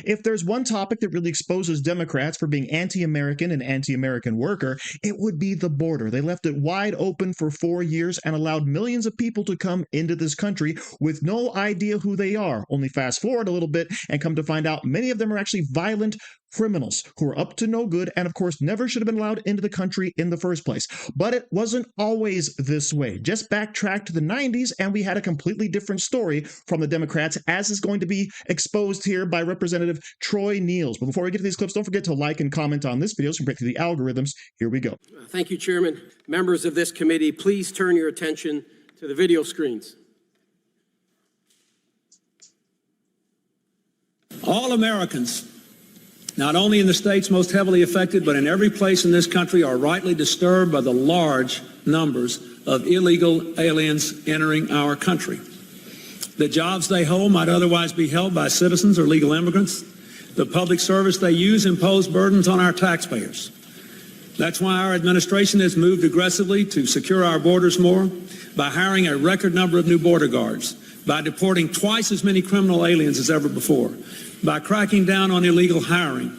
If there's one topic that really exposes Democrats for being anti-American and anti-American worker, it would be the border. They left it wide open for 4 years and allowed millions of people to come into this country with no idea who they are. Only fast forward a little bit and come to find out many of them are actually violent criminals who are up to no good and, of course, never should have been allowed into the country in the first place. But it wasn't always this way. Just backtrack to the 90s and we had a completely different story from the Democrats, as is going to be exposed here by Representative Troy Nehls. But before we get to these clips, don't forget to like and comment on this video so we can break through the algorithms. Here we go. Thank you, Chairman. Members of this committee, please turn your attention to the video screens. All Americans, not only in the states most heavily affected, but in every place in this country, are rightly disturbed by the large numbers of illegal aliens entering our country. The jobs they hold might otherwise be held by citizens or legal immigrants. The public service they use impose burdens on our taxpayers. That's why our administration has moved aggressively to secure our borders more, by hiring a record number of new border guards, by deporting twice as many criminal aliens as ever before, by cracking down on illegal hiring,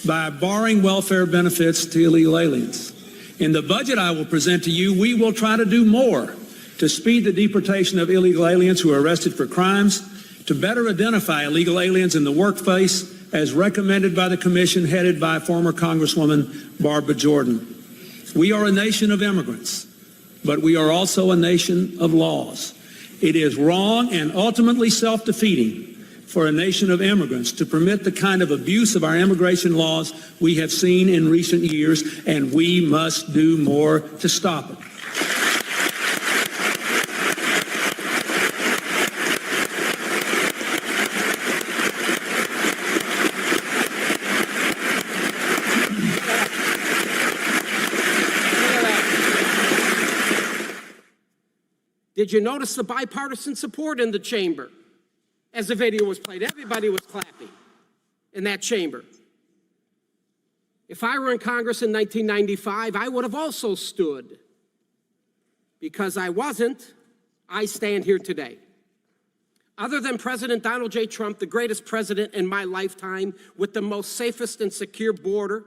by barring welfare benefits to illegal aliens. In the budget I will present to you, we will try to do more to speed the deportation of illegal aliens who are arrested for crimes, to better identify illegal aliens in the workplace as recommended by the commission headed by former Congresswoman Barbara Jordan. We are a nation of immigrants, but we are also a nation of laws. It is wrong and ultimately self-defeating for a nation of immigrants to permit the kind of abuse of our immigration laws we have seen in recent years, and we must do more to stop it. Did you notice the bipartisan support in the chamber? As the video was played, everybody was clapping in that chamber. If I were in Congress in 1995, I would have also stood. Because I wasn't, I stand here today. Other than President Donald J. Trump, the greatest president in my lifetime with the most safest and secure border,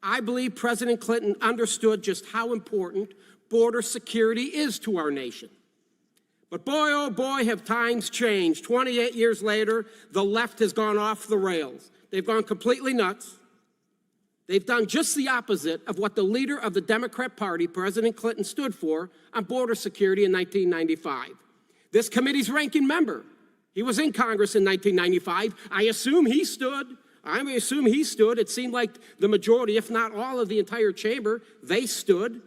I believe President Clinton understood just how important border security is to our nation. But boy, oh boy, have times changed. 28 years later, the left has gone off the rails. They've gone completely nuts. They've done just the opposite of what the leader of the Democrat Party, President Clinton, stood for on border security in 1995. This committee's ranking member, he was in Congress in 1995. I assume he stood. It seemed like the majority, if not all of the entire chamber, they stood.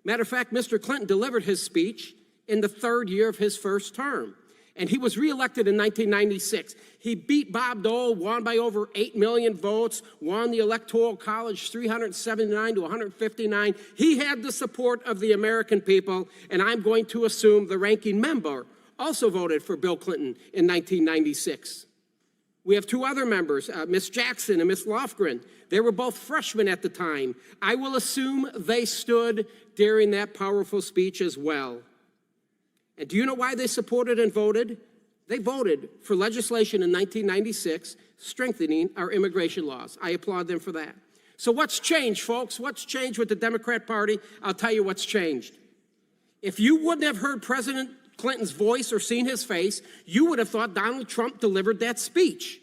Matter of fact, Mr. Clinton delivered his speech in the third year of his first term. And he was reelected in 1996. He beat Bob Dole, won by over 8 million votes, won the Electoral College 379 to 159. He had the support of the American people, and I'm going to assume the ranking member also voted for Bill Clinton in 1996. We have two other members, Ms. Jackson and Ms. Lofgren. They were both freshmen at the time. I will assume they stood during that powerful speech as well. And do you know why they supported and voted? They voted for legislation in 1996 strengthening our immigration laws. I applaud them for that. So what's changed, folks? What's changed with the Democrat Party? I'll tell you what's changed. If you wouldn't have heard President Clinton's voice or seen his face, you would have thought Donald Trump delivered that speech.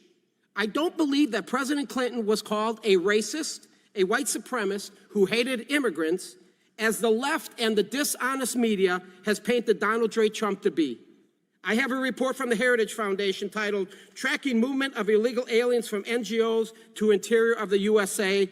I don't believe that President Clinton was called a racist, a white supremacist who hated immigrants, as the left and the dishonest media has painted Donald J. Trump to be. I have a report from the Heritage Foundation titled, Tracking Movement of Illegal Aliens from NGOs to Interior of the USA.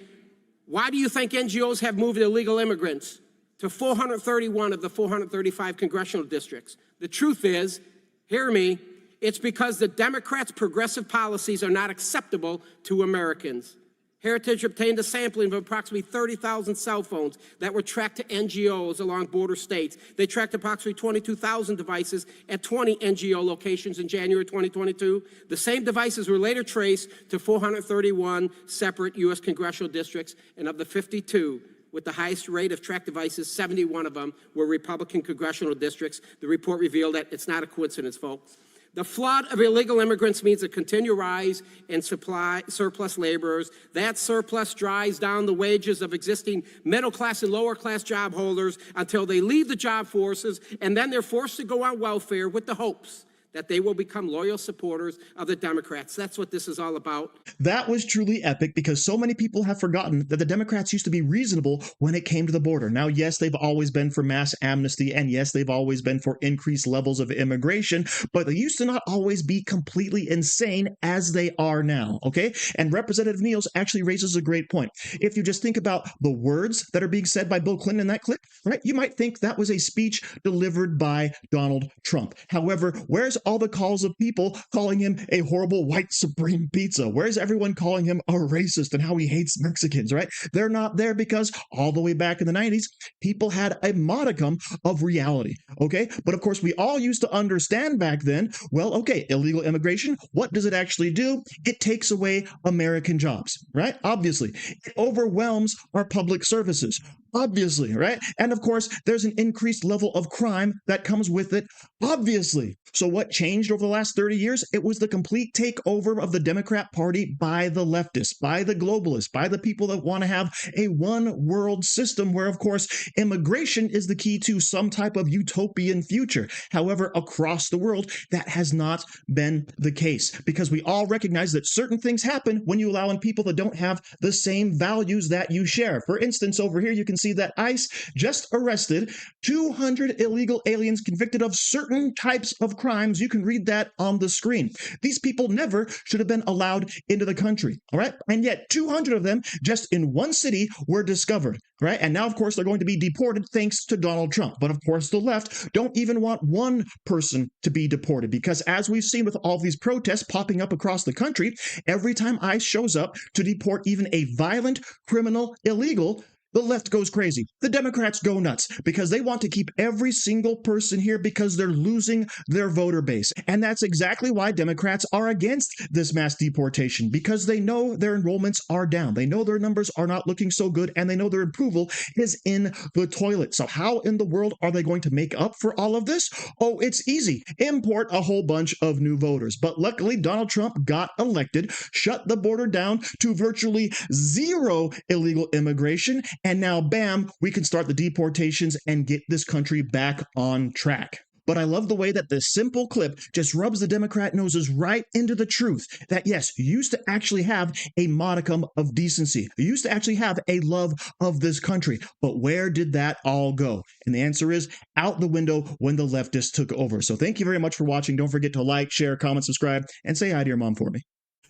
Why do you think NGOs have moved illegal immigrants to 431 of the 435 congressional districts? The truth is, hear me, it's because the Democrats' progressive policies are not acceptable to Americans. Heritage obtained a sampling of approximately 30,000 cell phones that were tracked to NGOs along border states. They tracked approximately 22,000 devices at 20 NGO locations in January 2022. The same devices were later traced to 431 separate U.S. congressional districts, and of the 52 with the highest rate of tracked devices, 71 of them were Republican congressional districts. The report revealed that it's not a coincidence, folks. The flood of illegal immigrants means a continual rise in surplus laborers. That surplus drives down the wages of existing middle-class and lower-class job holders until they leave the job forces, and then they're forced to go on welfare with the hopes that they will become loyal supporters of the Democrats. That's what this is all about. That was truly epic because so many people have forgotten that the Democrats used to be reasonable when it came to the border. Now, yes, they've always been for mass amnesty, and yes, they've always been for increased levels of immigration, but they used to not always be completely insane as they are now, okay? And Representative Nehls actually raises a great point. If you just think about the words that are being said by Bill Clinton in that clip, right, you might think that was a speech delivered by Donald Trump. However, where's all the calls of people calling him a horrible white supreme pizza? Where's everyone calling him a racist and how he hates Mexicans, right? They're not there because all the way back in the 90s, people had a modicum of reality, okay? But of course, we all used to understand back then, well, okay, illegal immigration, what does it actually do? It takes away American jobs, right? Obviously, it overwhelms our public services. Obviously, right? And of course, there's an increased level of crime that comes with it, obviously. So what changed over the last 30 years? It was the complete takeover of the Democrat Party by the leftists, by the globalists, by the people that want to have a one-world system where, of course, immigration is the key to some type of utopian future. However, across the world, that has not been the case because we all recognize that certain things happen when you allow in people that don't have the same values that you share. For instance, over here, you can see that ICE just arrested 200 illegal aliens convicted of certain types of crimes. You can read that on the screen. These people never should have been allowed into the country, all right? And yet 200 of them just in one city were discovered, right? And now, of course, they're going to be deported thanks to Donald Trump. But of course, the left don't even want one person to be deported because as we've seen with all these protests popping up across the country, every time ICE shows up to deport even a violent criminal illegal, the left goes crazy. The Democrats go nuts because they want to keep every single person here because they're losing their voter base. And that's exactly why Democrats are against this mass deportation because they know their enrollments are down. They know their numbers are not looking so good and they know their approval is in the toilet. So how in the world are they going to make up for all of this? Oh, it's easy. Import a whole bunch of new voters. But luckily, Donald Trump got elected, shut the border down to virtually zero illegal immigration. And now, bam, we can start the deportations and get this country back on track. But I love the way that this simple clip just rubs the Democrat noses right into the truth that, yes, you used to actually have a modicum of decency. You used to actually have a love of this country. But where did that all go? And the answer is out the window when the leftists took over. So thank you very much for watching. Don't forget to like, share, comment, subscribe, and say hi to your mom for me.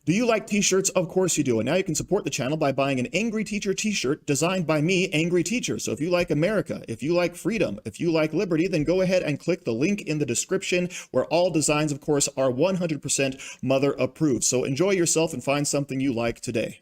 Do you like t-shirts? Of course you do. And now you can support the channel by buying an Angry Teacher t-shirt designed by me, Angry Teacher. So if you like America, if you like freedom, if you like liberty, then go ahead and click the link in the description where all designs, of course, are 100% mother approved. So enjoy yourself and find something you like today.